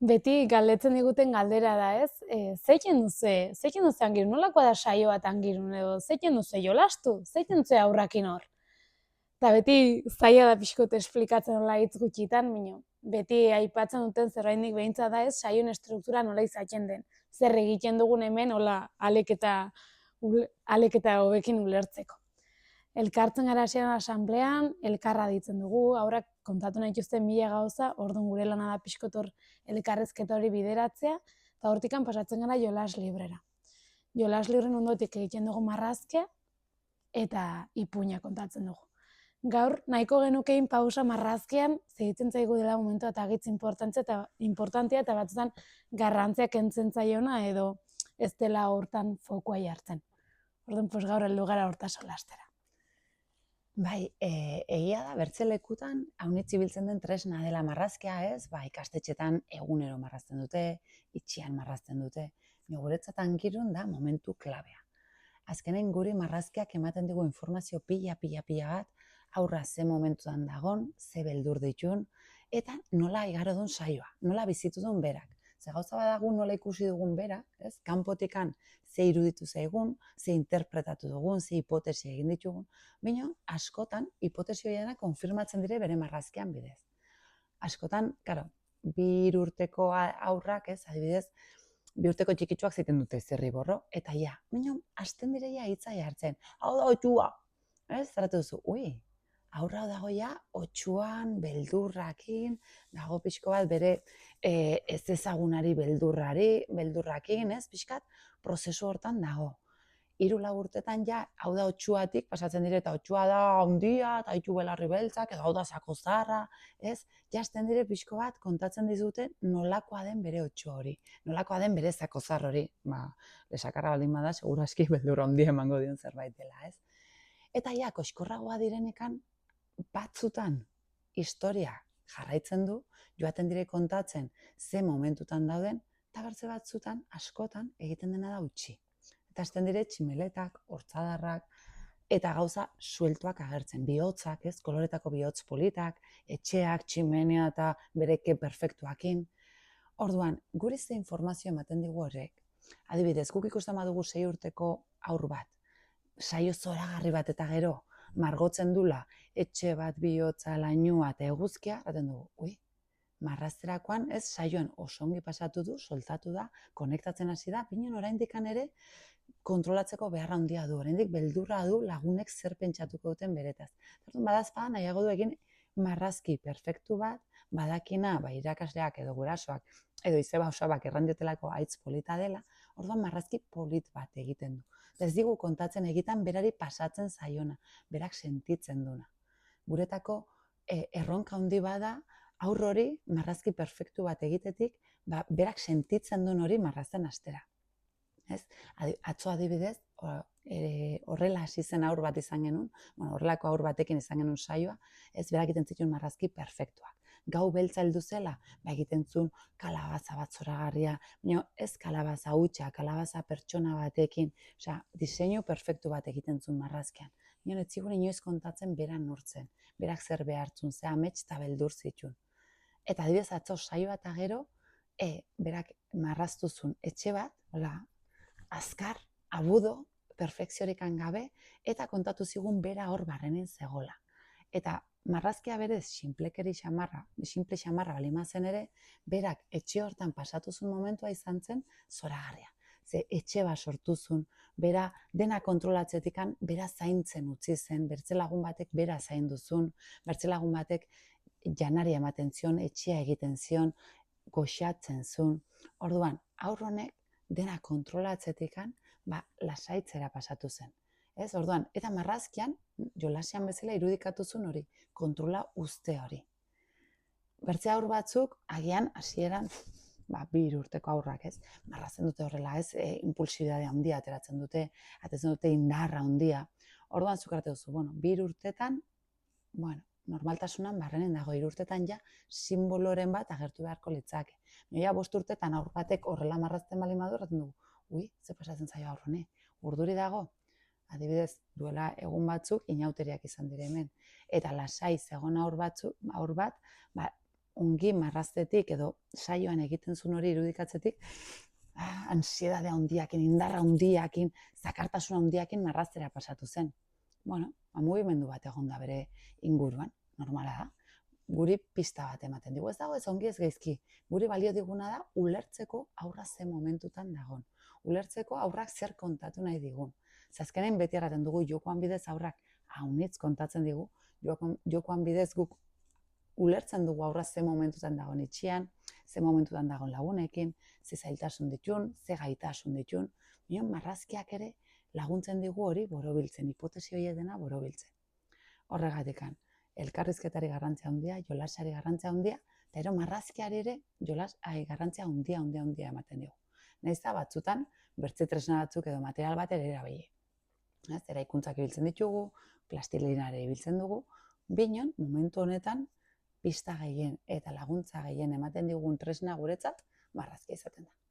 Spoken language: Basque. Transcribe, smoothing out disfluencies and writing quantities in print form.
Beti galdetzen diguten galdera da, ez? Zeiken duze angiru, nolakoa da saio bat angirun edo, zeiken duze jolastu, zeiken duze aurrakin hor. Eta beti zaila da pixkote esplikatzen nola hitz gutxitan, beti aipatzen duten zerraindik behintza da ez, saioen estruktura nola izaten den. Zer egiten dugun hemen, hola, aleketa hobekin ulertzeko. Elkartzen gara hasieran asamblean, elkarra ditzen dugu, aurrak kontatu nahi dituzten 1000 gauza, orduan gure lana da pixkotor elkarrezketa hori bideratzea, eta hortikan pasatzen gara jolas librera. Jolas libren ondotik egiten dugu marrazkia, eta ipuina kontatzen dugu. Gaur, nahiko genukein pausa marrazkian, segitzen zaigu dela momentua eta agitz importantea eta batzutan garrantzia kentzen zaiona edo ez dela hortan fokua jartzen. Orduan, gaur heldu gara horta solastera. Bai, egia da, bertzelekutan haunitz ibiltzen den tresna dela marrazkia, ez? Ikastetxetan egunero marrazten dute, itxian marrazten dute. Guretzat angirun da momentu klabea. Azkenen guri marrazkiak ematen digu informazio pila bat, aurra ze momentuan dagon, ze beldur ditun, eta nola igaro duen saioa, nola bizitu duen berak. Ze gauza badagu nola ikusi dugun bera, ez? Kanpotikan ze iruditu zaigun, ze interpretatu dugun, ze hipotesi egin ditugun, baina askotan hipotesi horienak konfirmatzen dire bere marrazkian bidez. Askotan, karo, 2 urteko aurrak, ez, adibidez, 2 urteko txikitsuak ziten dute zirriborro, eta ja, baina hasten direia hitza jartzen. Hau da otxua, ez, zaratu duzu, aurra dago ja, otxuan, beldurrakin, dago pixko bat bere ez ezagunari beldurrakin, ez, pixkat, prozesu hortan dago. 3-4 urtetan ja, hau da otxuatik pasatzen dire, eta otxua da handia, eta haitu belarri beltzak, edo hau da sako zarra, ez? Jasten dire pixko bat kontatzen dizute nolakoa den bere otxua hori, nolakoa den bere sako zar hori. Lesakarra baldin bada, seguraski beldur handia emango dion zerbait dela, ez? Eta ja, koxkorragoa direnekan, batzutan historia jarraitzen du, joaten dire kontatzen ze momentutan dauden, eta bertze batzutan, askotan, egiten dena da utzi. Eta hasten dire tximeletak, hortzadarrak, eta gauza sueltuak agertzen, bihotzak, ez, koloretako bihotz politak, etxeak, tximenea eta bereke perfektuakin. Orduan, guri ze informazio ematen digu horrek. Adibidez, guk ikusten badugu 6 urteko aur bat, saio zoragarri bat eta gero, margotzen dula, etxe bat, bihotza, lainua eta eguzkia, eraten dugu, marrazterakoan ez saioan osongi pasatu du, soltatu da, konektatzen hasi da, binen oraindikan ere kontrolatzeko beharra handia du, oraindik beldurra du lagunek zer pentsatuko duten beretaz. Badazpa nahiago du egin marrazki perfektu bat, badakina irakasleak edo gurasoak edo izeba osabak errandiotelako haitz polita dela, orduan marrazki polit bat egiten du. Ez digu kontatzen egiten berari pasatzen zaiona, berak sentitzen duna. Guretako erronka handi bada, aur hori marrazki perfektu bat egitetik, berak sentitzen duen hori marrazten hastera. Atzo adibidez, horrela hasi zen aur bat izan genuen, horrelako aur batekin izan genuen saioa, ez berak egiten zituen marrazki perfektuak. Gau beltza heldu zela, egiten zuen kalabaza bat zoragarria, baina ez kalabaza hutsa, kalabaza pertsona batekin, diseinu perfektu bat egiten zuen marrazkian. Baina ez zigun inoiz kontatzen beran nortzen, berak zer behartzun, ze amets eta beldur zituen. Eta adibidez atzo saioa eta gero, berak marraztu zuen etxe bat, azkar, abudo, perfekziorikan gabe, eta kontatu zigun bera hor barrenen zegola. Eta marrazkia berez, simple xamarra balimazen ere, berak etxe hortan pasatu zuen momentua izan zen zoragarria. Ze etxe bat sortu zuen, bera dena kontrolatzetikan, bera zaintzen utzi zen, bertzelagun batek bera zaindu zuen, bertzelagun batek janari ematen zion, etxea egiten zion, goxatzen zuen. Orduan, aur honek dena kontrolatzetikan, lasaitzera pasatu zen. Orduan, eta marrazkian, jolasian bezala irudikatu zuen hori, kontrola uste hori. Bertze aur batzuk, agian, hasieran, 2 urteko aurrak, marrazen dute horrela, impulsibidadea handia ateratzen dute indarra handia. Orduan, zukartu duzu, 2 urtetan, normaltasunan barrenen dago, 3 urtetan ja, simboloren bat agertu beharko litzake. Ja, 5 urtetan aur batek horrela marrazten bali madu, erraten dugu, ze pasatzen zaio aur honi, urduri dago. Adibidez, duela egun batzuk inauteriak izan dire hemen. Eta lasai zegoen aur bat, ongi marraztetik edo saioan egiten zuen hori irudikatzetik, ansiedade handiakin, indarra handiakin, zakartasuna handiakin marraztera pasatu zen. Bueno, mugimendu bat egon da bere inguruan, normala da. Guri pista bat ematen digu, ez dago ez ongi ez gaizki. Guri balio diguna da ulertzeko aurra ze momentutan dagon. Ulertzeko aurrak zer kontatu nahi digun. Azkenen beti erraten dugu jokoan bidez aurrak haunitz kontatzen digu, jokoan bidez guk ulertzen dugu aurra ze momentutan dagoen itxian, ze momentutan dagoen lagunekin, ze zailtasun ditun, ze gaitasun ditun. Marrazkiak ere laguntzen digu hori borobiltzen, hipotesi hori dena borobiltzen. Horregatikan, elkarrizketari garrantzia handia, jolasari garrantzia handia, eta ero marrazkiari ere garrantzia handia ematen digu. Nahiz da batzutan, bertze tresna batzuk edo material bat ere erabili. Eraikuntzak ibiltzen ditugu, plastilinare ibiltzen dugu, binon, momentu honetan, pista gehien eta laguntza gehien ematen digun tresna guretzat, marrazkia izaten da.